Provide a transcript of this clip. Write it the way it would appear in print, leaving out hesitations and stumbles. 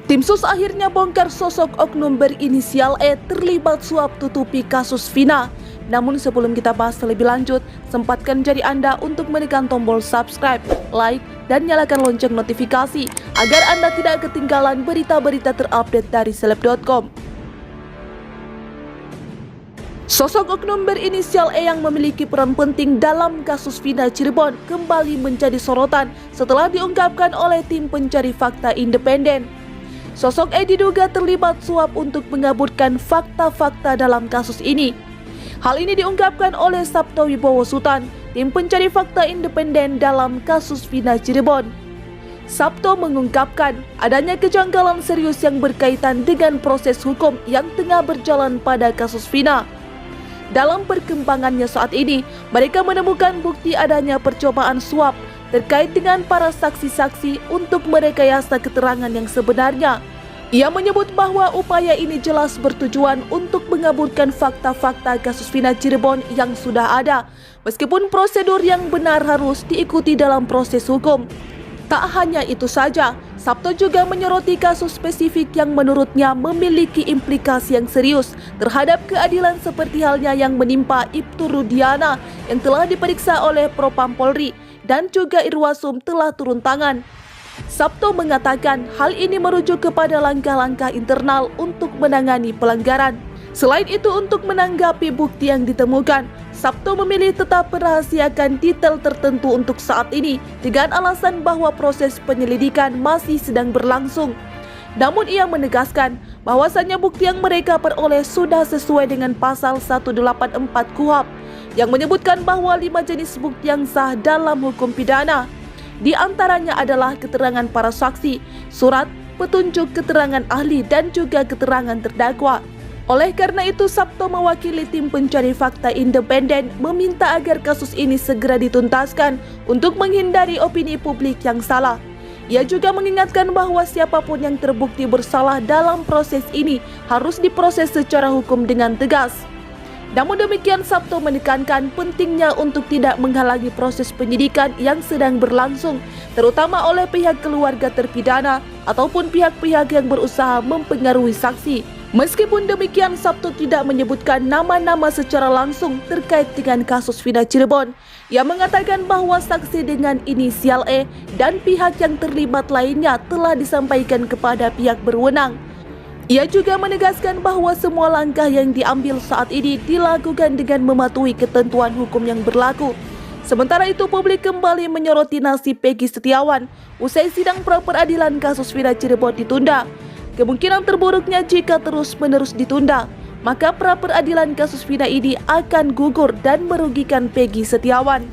Tim SUS akhirnya bongkar sosok oknum berinisial E terlibat suap tutupi kasus Vina. Namun sebelum kita bahas lebih lanjut, sempatkan jari Anda untuk menekan tombol subscribe, like, dan nyalakan lonceng notifikasi agar Anda tidak ketinggalan berita-berita terupdate dari Seleb.com. Sosok oknum berinisial E yang memiliki peran penting dalam kasus Vina Cirebon kembali menjadi sorotan setelah diungkapkan oleh tim pencari fakta independen. Sosok E diduga terlibat suap untuk mengaburkan fakta-fakta dalam kasus ini. Hal ini diungkapkan oleh Sabto Wibowo Sutan, tim pencari fakta independen dalam kasus Vina Cirebon. Sabto mengungkapkan adanya kejanggalan serius yang berkaitan dengan proses hukum yang tengah berjalan pada kasus Vina. Dalam perkembangannya saat ini, mereka menemukan bukti adanya percobaan suap terkait dengan para saksi-saksi untuk merekayasa keterangan yang sebenarnya. Ia menyebut bahwa upaya ini jelas bertujuan untuk mengaburkan fakta-fakta kasus Vina Cirebon yang sudah ada, meskipun prosedur yang benar harus diikuti dalam proses hukum. Tak hanya itu saja, Sabto juga menyoroti kasus spesifik yang menurutnya memiliki implikasi yang serius terhadap keadilan seperti halnya yang menimpa Ibtu Rudiana yang telah diperiksa oleh Propam Polri dan juga Irwasum telah turun tangan. Sabto mengatakan hal ini merujuk kepada langkah-langkah internal untuk menangani pelanggaran. Selain itu, untuk menanggapi bukti yang ditemukan, Sabto memilih tetap merahasiakan detail tertentu untuk saat ini dengan alasan bahwa proses penyelidikan masih sedang berlangsung. Namun ia menegaskan bahwasannya bukti yang mereka peroleh sudah sesuai dengan pasal 184 KUHP yang menyebutkan bahwa 5 jenis bukti yang sah dalam hukum pidana. Di antaranya adalah keterangan para saksi, surat, petunjuk keterangan ahli, dan juga keterangan terdakwa. Oleh karena itu, Sabto mewakili tim pencari fakta independen meminta agar kasus ini segera dituntaskan untuk menghindari opini publik yang salah. Ia juga mengingatkan bahwa siapapun yang terbukti bersalah dalam proses ini harus diproses secara hukum dengan tegas. Namun demikian, Sabto menekankan pentingnya untuk tidak menghalangi proses penyidikan yang sedang berlangsung, terutama oleh pihak keluarga terpidana ataupun pihak-pihak yang berusaha mempengaruhi saksi. Meskipun demikian, Sabto tidak menyebutkan nama-nama secara langsung terkait dengan kasus Vina Cirebon. Ia mengatakan bahwa saksi dengan inisial E dan pihak yang terlibat lainnya telah disampaikan kepada pihak berwenang. Ia juga menegaskan bahwa semua langkah yang diambil saat ini dilakukan dengan mematuhi ketentuan hukum yang berlaku. Sementara itu, publik kembali menyoroti nasib Peggy Setiawan usai sidang pra-peradilan kasus Vina Cirebon ditunda. Kemungkinan terburuknya jika terus-menerus ditunda, maka pra-peradilan kasus Vina ini akan gugur dan merugikan Peggy Setiawan.